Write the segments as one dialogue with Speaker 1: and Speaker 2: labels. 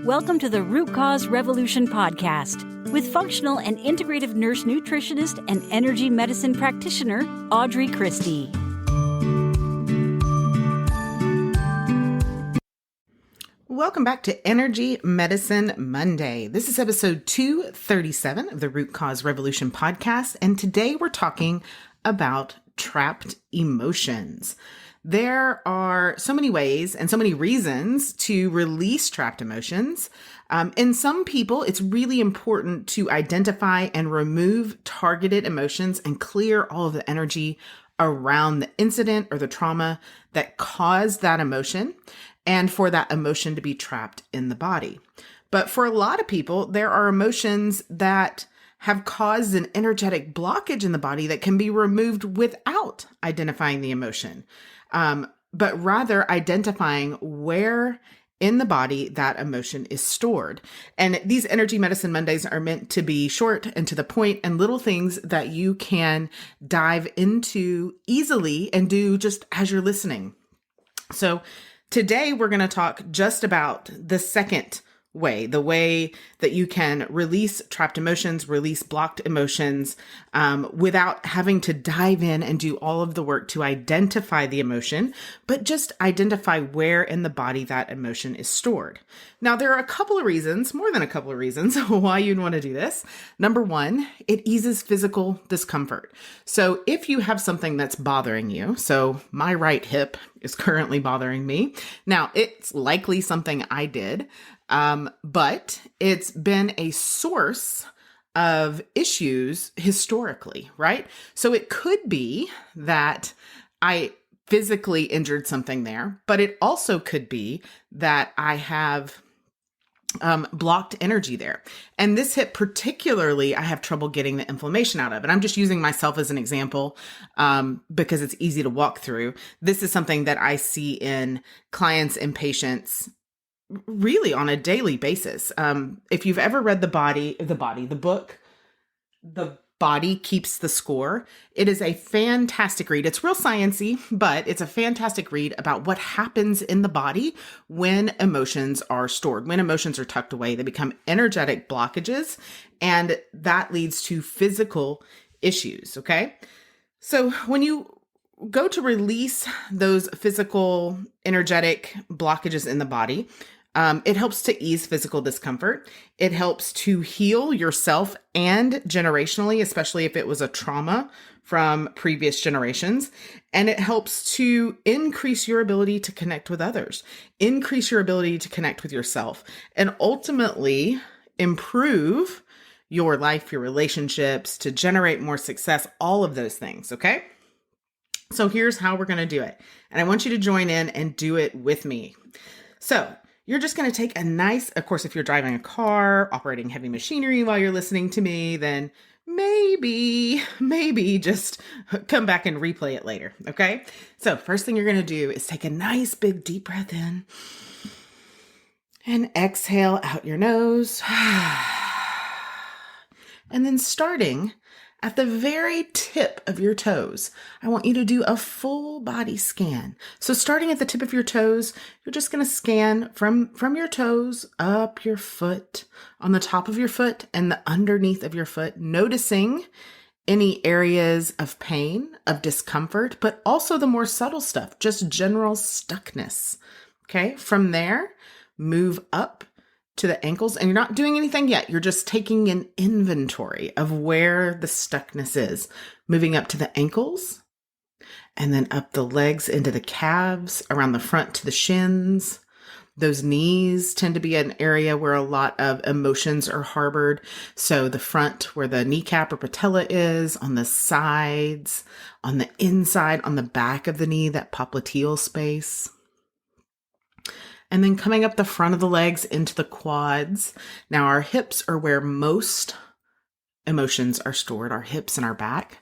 Speaker 1: Welcome to the Root Cause Revolution podcast with functional and integrative nurse nutritionist and energy medicine practitioner, Audrey Christie.
Speaker 2: Welcome back to Energy Medicine Monday. This is episode 237 of the Root Cause Revolution podcast, and today we're talking about trapped emotions. There are so many ways and so many reasons to release trapped emotions. In some people, it's really important to identify and remove targeted emotions and clear all of the energy around the incident or the trauma that caused that emotion, and for that emotion to be trapped in the body. But for a lot of people, there are emotions that have caused an energetic blockage in the body that can be removed without identifying the emotion, but rather identifying where in the body that emotion is stored. And these Energy Medicine Mondays are meant to be short and to the point and little things that you can dive into easily and do just as you're listening. So today we're going to talk just about the second way, the way that you can release trapped emotions, release blocked emotions, without having to dive in and do all of the work to identify the emotion, but just identify where in the body that emotion is stored. Now, there are a couple of reasons, more than a couple of reasons, why you'd want to do this. Number one, it eases physical discomfort. So if you have something that's bothering you, so my right hip is currently bothering me. Now, it's likely something I did, but it's been a source of issues historically, right? So it could be that I physically injured something there, but it also could be that I have blocked energy there. And this hip particularly, I have trouble getting the inflammation out of. And I'm just using myself as an example because it's easy to walk through. This is something that I see in clients and patients really on a daily basis. If you've ever read the book, The Body Keeps the Score, it is a fantastic read. It's real sciencey, but it's a fantastic read about what happens in the body when emotions are stored. When emotions are tucked away, they become energetic blockages, and that leads to physical issues, okay? So when you go to release those physical, energetic blockages in the body, it helps to ease physical discomfort. It helps to heal yourself and generationally, especially if it was a trauma from previous generations. And it helps to increase your ability to connect with others, increase your ability to connect with yourself, and ultimately improve your life, your relationships, to generate more success, all of those things, okay? So here's how we're going to do it. And I want you to join in and do it with me. So you're just going to take a nice, of course, if you're driving a car, operating heavy machinery while you're listening to me, then maybe just come back and replay it later, okay? So first thing you're going to do is take a nice big deep breath in and exhale out your nose. And then starting at the very tip of your toes, I want you to do a full body scan. So starting at the tip of your toes, you're just going to scan from your toes up your foot, on the top of your foot and the underneath of your foot, noticing any areas of pain, of discomfort, but also the more subtle stuff, just general stuckness. Okay. From there, move up to the ankles, and you're not doing anything yet. You're just taking an inventory of where the stuckness is. Moving up to the ankles, and then up the legs into the calves, around the front to the shins. Those knees tend to be an area where a lot of emotions are harbored. So the front where the kneecap or patella is, on the sides, on the inside, on the back of the knee, that popliteal space. And then coming up the front of the legs into the quads. Now our hips are where most emotions are stored, our hips and our back.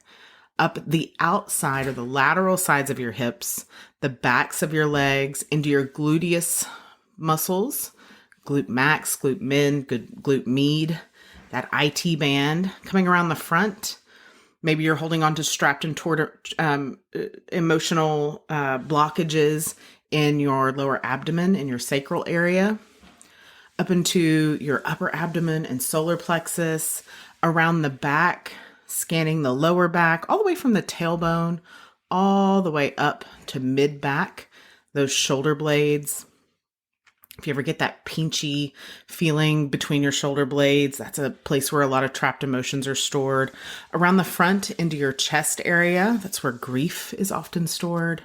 Speaker 2: Up the outside or the lateral sides of your hips, the backs of your legs, into your gluteus muscles, glute max, glute min, glute med, that IT band. Coming around the front, maybe you're holding on to strapped and toward emotional blockages in your lower abdomen, in your sacral area. up into your upper abdomen and solar plexus, around the back, scanning the lower back, all the way from the tailbone, all the way up to mid-back, those shoulder blades. If you ever get that pinchy feeling between your shoulder blades, that's a place where a lot of trapped emotions are stored. Around the front into your chest area, that's where grief is often stored.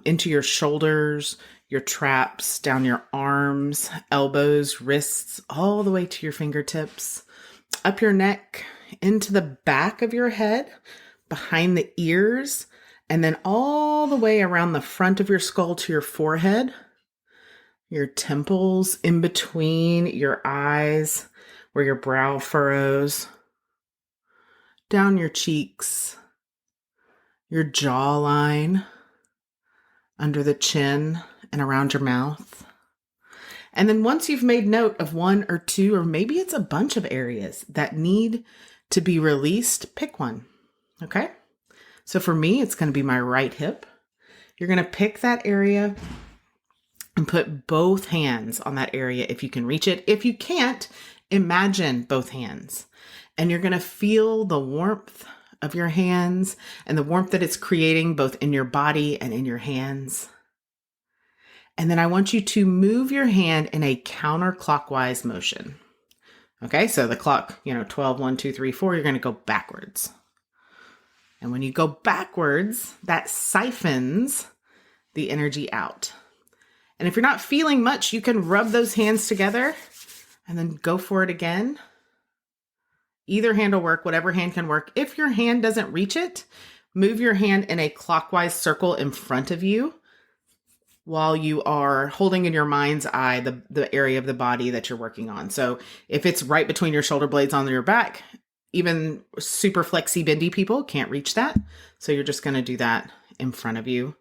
Speaker 2: Into your shoulders, your traps, down your arms, elbows, wrists, all the way to your fingertips, up your neck, into the back of your head, behind the ears, and then all the way around the front of your skull to your forehead, your temples, in between your eyes, where your brow furrows, down your cheeks, your jawline, under the chin and around your mouth. And then once you've made note of one or two, or maybe it's a bunch of areas that need to be released, pick one. Okay? So for me, it's going to be my right hip. You're going to pick that area and put both hands on that area if you can reach it. If you can't, imagine both hands. And you're going to feel the warmth of your hands and the warmth that it's creating both in your body and in your hands. And then I want you to move your hand in a counterclockwise motion. Okay, so the clock, 12, 1, 2, 3, 4, you're going to go backwards. And when you go backwards, that siphons the energy out. And if you're not feeling much, you can rub those hands together and then go for it again. Either hand will work, whatever hand can work. If your hand doesn't reach it, move your hand in a clockwise circle in front of you while you are holding in your mind's eye the area of the body that you're working on. So if it's right between your shoulder blades on your back, even super flexy bendy people can't reach that. So you're just going to do that in front of you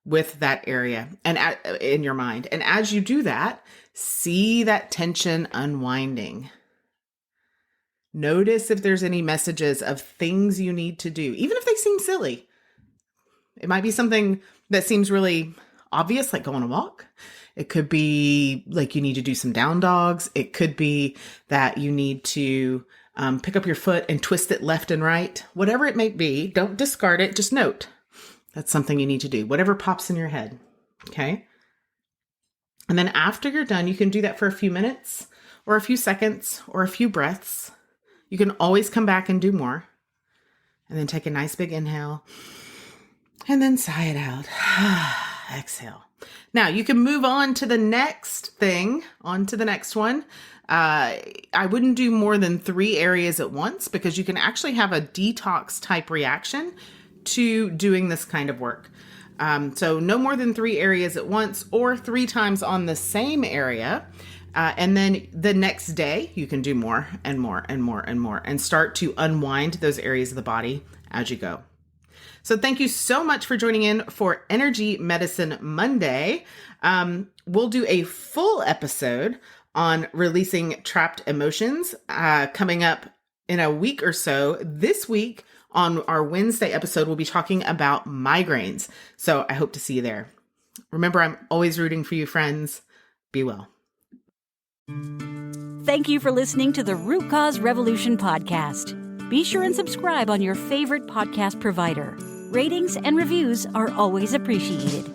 Speaker 2: with that area and in your mind. And as you do that, see that tension unwinding. Notice if there's any messages of things you need to do, even if they seem silly. It might be something that seems really obvious, like go on a walk. It could be like you need to do some down dogs. It could be that you need to pick up your foot and twist it left and right. Whatever it may be, don't discard it. Just note that's something you need to do. Whatever pops in your head. Okay. And then after you're done, you can do that for a few minutes or a few seconds or a few breaths. You can always come back and do more. And then take a nice big inhale and then sigh it out. Exhale. Now you can move on to the next thing, on to the next one. I wouldn't do more than 3 areas at once because you can actually have a detox type reaction to doing this kind of work. So no more than 3 areas at once or 3 times on the same area. And then the next day you can do more and more and more and more and start to unwind those areas of the body as you go. So thank you so much for joining in for Energy Medicine Monday. We'll do a full episode on releasing trapped emotions coming up in a week or so. This week on our Wednesday episode, we'll be talking about migraines. So I hope to see you there. Remember, I'm always rooting for you, friends. Be well.
Speaker 1: Thank you for listening to the Root Cause Revolution podcast. Be sure and subscribe on your favorite podcast provider. Ratings and reviews are always appreciated.